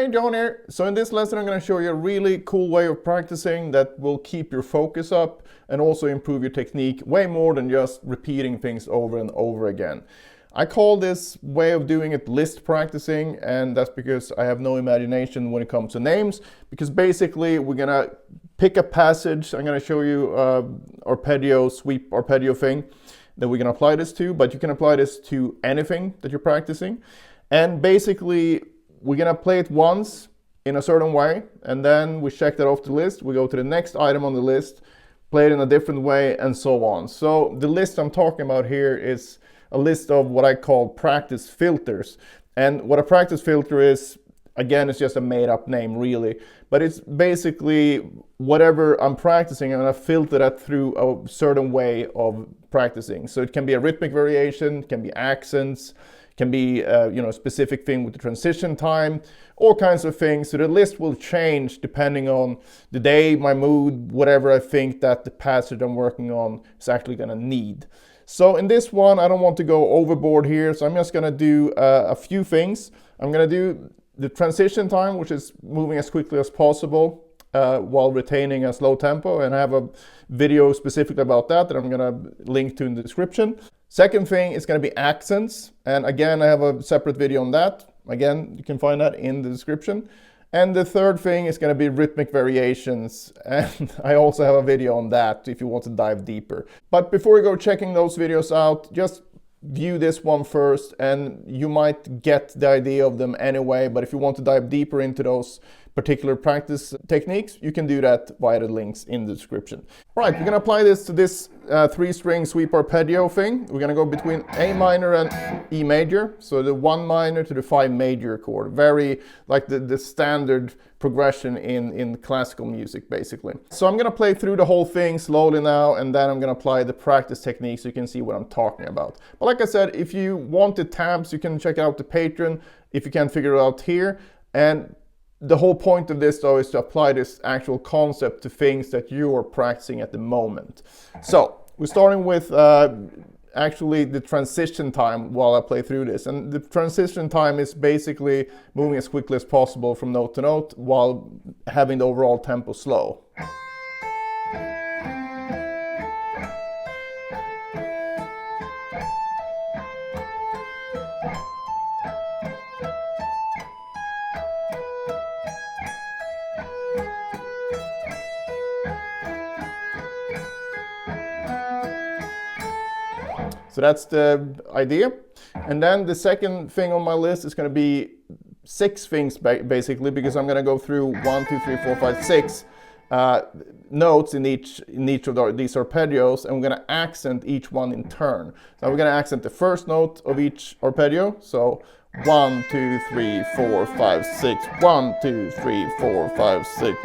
Hey, John here. So in this lesson I'm going to show you a really cool way of practicing that will keep your focus up and also improve your technique way more than just repeating things over and over again. I call this way of doing it list practicing, and that's because I have no imagination when it comes to names, because basically we're going to pick a passage. I'm going to show you arpeggio, sweep arpeggio thing that we're going to apply this to, but you can apply this to anything that you're practicing. And basically we're going to play it once in a certain way, and then we check that off the list. We go to the next item on the list, play it in a different way, and so on. So the list I'm talking about here is a list of what I call practice filters. And what a practice filter is, again, it's just a made-up name really, but it's basically whatever I'm practicing, I'm going to filter that through a certain way of practicing. So it can be a rhythmic variation, it can be accents, can be a specific thing with the transition time, all kinds of things. So the list will change depending on the day, my mood, whatever I think that the passage I'm working on is actually going to need. So in this one, I don't want to go overboard here, so I'm just going to do a few things. I'm going to do the transition time, which is moving as quickly as possible while retaining a slow tempo, and I have a video specifically about that I'm going to link to in the description. Second thing is going to be accents, and again I have a separate video on that. Again, you can find that in the description. And the third thing is going to be rhythmic variations, and I also have a video on that if you want to dive deeper. But before you go checking those videos out, just view this one first, and you might get the idea of them anyway, but if you want to dive deeper into those particular practice techniques, you can do that via the links in the description. All right, we're going to apply this to this 3-string sweep arpeggio thing. We're going to go between A minor and E major, so the 1 minor to the 5 major chord, very like the standard progression in classical music basically. So I'm going to play through the whole thing slowly now, and then I'm going to apply the practice technique so you can see what I'm talking about. But like I said, if you want the tabs, you can check out the Patreon if you can't figure it out here. And the whole point of this though is to apply this actual concept to things that you are practicing at the moment. So we're starting with actually the transition time while I play through this. And the transition time is basically moving as quickly as possible from note to note while having the overall tempo slow. So that's the idea. And then the second thing on my list is going to be 6 things basically, because I'm going to go through 1, 2, 3, 4, 5, 6 notes in each of these arpeggios, and we're going to accent each one in turn. So we're going to accent the first note of each arpeggio. So 1, 2, 3, 4, 5, 6. 1, 2, 3, 4, 5, 6.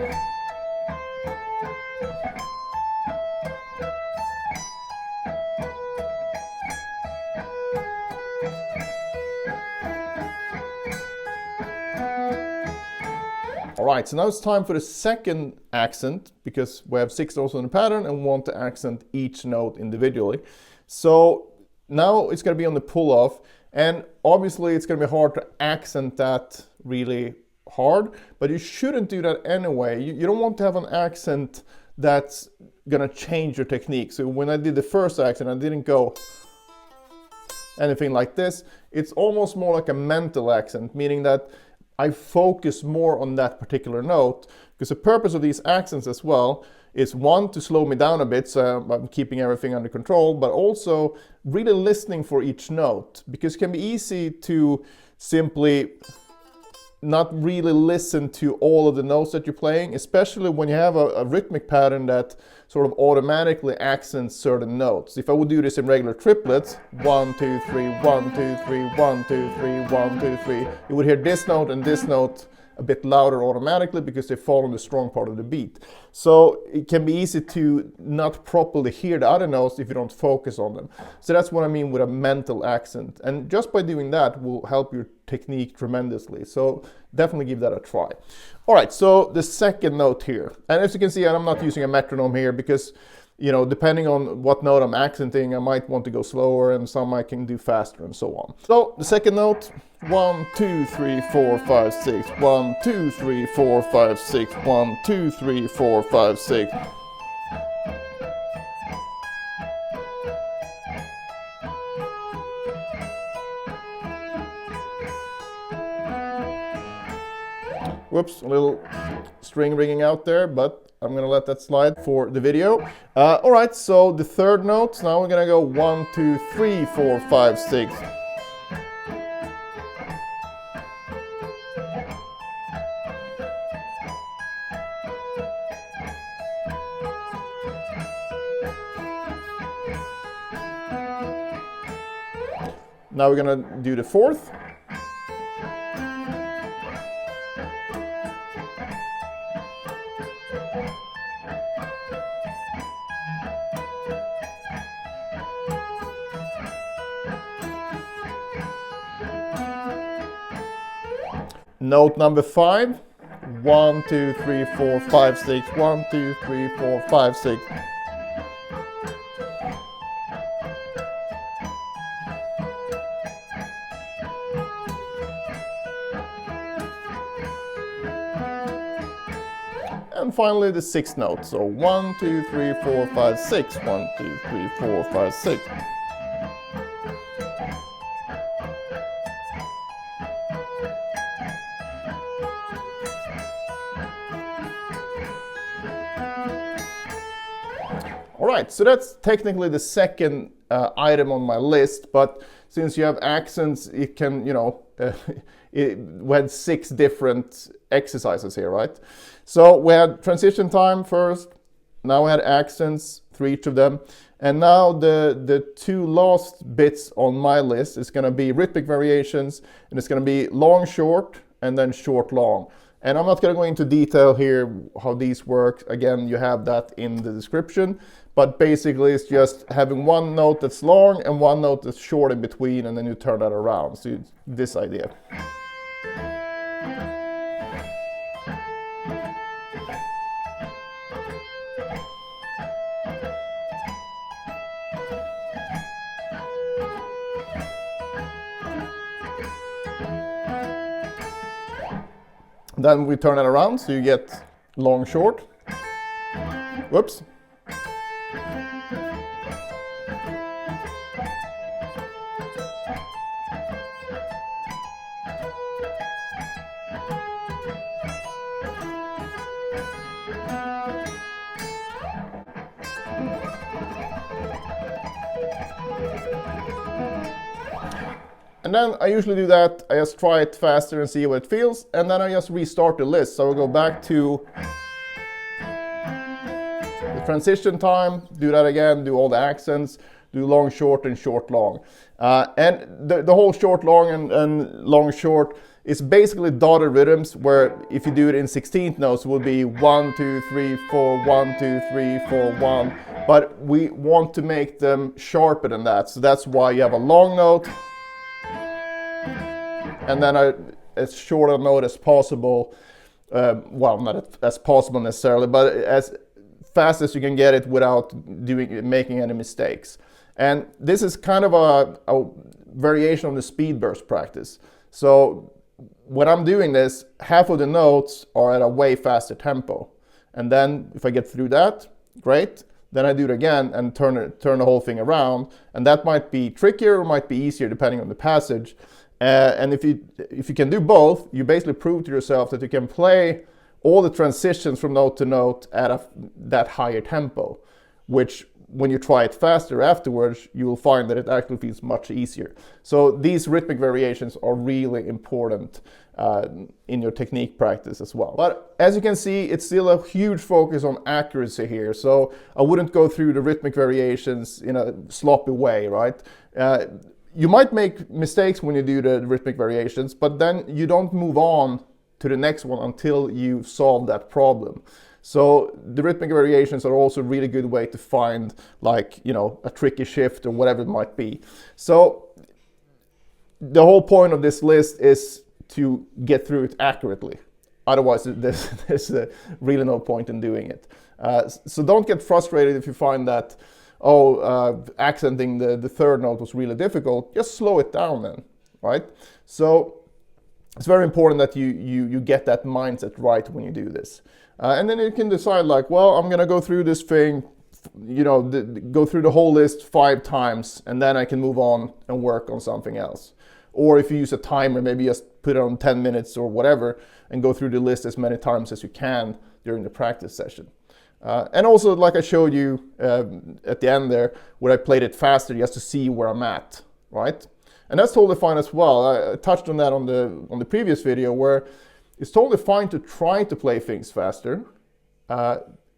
Alright, so now it's time for the second accent, because we have 6 notes in the pattern and we want to accent each note individually. So now it's going to be on the pull-off, and obviously it's going to be hard to accent that really hard, but you shouldn't do that anyway. You don't want to have an accent that's going to change your technique. So when I did the first accent, I didn't go anything like this. It's almost more like a mental accent, meaning that I focus more on that particular note, because the purpose of these accents as well is, one, to slow me down a bit so I'm keeping everything under control, but also really listening for each note, because it can be easy to simply not really listen to all of the notes that you're playing, especially when you have a rhythmic pattern that sort of automatically accents certain notes. If I would do this in regular triplets, 1, 2, 3, 1, 2, 3, 1, 2, 3, 1, 2, 3, you would hear this note and this note a bit louder automatically because they fall on the strong part of the beat. So it can be easy to not properly hear the other notes if you don't focus on them. So that's what I mean with a mental accent. And just by doing that will help your technique tremendously. So definitely give that a try. All right, so the second note here. And as you can see, I'm not using a metronome here because you know, depending on what note I'm accenting, I might want to go slower, and some I can do faster, and so on. So the second note, 1, 2, 3, 4, 5, 6, 1, 2, 3, 4, 5, 6, 1, 2, 3, 4, 5, 6. Whoops, a little string ringing out there, but I'm gonna let that slide for the video. All right, so the third note, now we're gonna go 1, 2, 3, 4, 5, 6. Now we're gonna do the fourth. Note number 5, 1, 2, 3, 4, 5, 6, 1, 2, 3, 4, 5, 6. And finally the sixth note, so 1, 2, 3, 4, 5, 6, 1, 2, 3, 4, 5, 6. All right, so that's technically the second item on my list, but since you have accents, it can, you know, we had 6 different exercises here, right? So we had transition time first, now we had accents for each of them, and now the 2 last bits on my list is going to be rhythmic variations, and it's going to be long, short, and then short, long. And I'm not going to go into detail here how these work. Again, you have that in the description. But basically, it's just having one note that's long and one note that's short in between, and then you turn that around. So this idea. Then we turn it around, so you get long, short. Whoops. And then I usually do that, I just try it faster and see what it feels, and then I just restart the list. So I'll go back to the transition time, do that again, do all the accents, do long, short, and short, long. And the whole short, long, and long, short is basically dotted rhythms, where if you do it in 16th notes, it will be 1, 2, 3, 4, 1, 2, 3, 4, 1. But we want to make them sharper than that, so that's why you have a long note, and then as short a note as possible, well, not as possible necessarily, but as fast as you can get it without making any mistakes. And this is kind of a variation on the speed burst practice. So when I'm doing this, half of the notes are at a way faster tempo. And then if I get through that, great. Then I do it again and turn the whole thing around. And that might be trickier or might be easier depending on the passage. And if you can do both, you basically prove to yourself that you can play all the transitions from note to note at that higher tempo, which when you try it faster afterwards, you will find that it actually feels much easier. So these rhythmic variations are really important in your technique practice as well. But as you can see, it's still a huge focus on accuracy here. So I wouldn't go through the rhythmic variations in a sloppy way, right? You might make mistakes when you do the rhythmic variations, but then you don't move on to the next one until you solve that problem. So the rhythmic variations are also a really good way to find, like, you know, a tricky shift or whatever it might be. So the whole point of this list is to get through it accurately. Otherwise, there's really no point in doing it. So don't get frustrated if you find that, accenting the third note was really difficult. Just slow it down then, right? So it's very important that you get that mindset right when you do this. And then you can decide like, well, I'm gonna go through this thing, go through the whole list 5 times, and then I can move on and work on something else. Or if you use a timer, maybe just put it on 10 minutes or whatever, and go through the list as many times as you can during the practice session. And also, like I showed you at the end there, where I played it faster just to see where I'm at, right? And that's totally fine as well. I touched on that on the previous video, where it's totally fine to try to play things faster.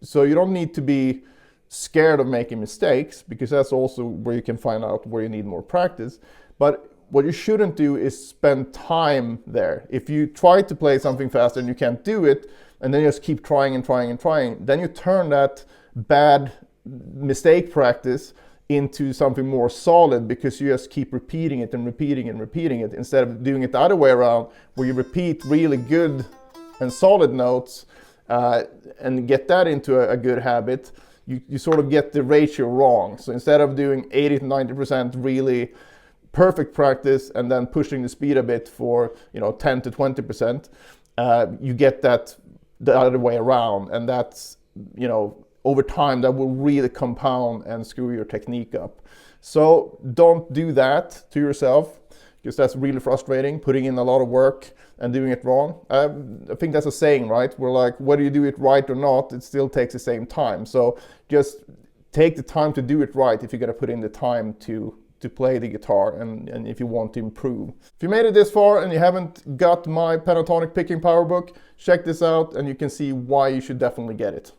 So you don't need to be scared of making mistakes, because that's also where you can find out where you need more practice. But what you shouldn't do is spend time there. If you try to play something faster and you can't do it, and then you just keep trying and trying and trying, then you turn that bad mistake practice into something more solid, because you just keep repeating it and repeating and repeating it, instead of doing it the other way around, where you repeat really good and solid notes and get that into a good habit. You sort of get the ratio wrong. So instead of doing 80 to 90% really perfect practice and then pushing the speed a bit for 10 to 20%, you get that the other way around, and that's over time that will really compound and screw your technique up. So don't do that to yourself, because that's really frustrating, putting in a lot of work and doing it wrong. I think that's a saying, right? We're like, whether you do it right or not, it still takes the same time. So just take the time to do it right if you're going to put in the time to play the guitar, and if you want to improve. If you made it this far and you haven't got my pentatonic picking power book, check this out and you can see why you should definitely get it.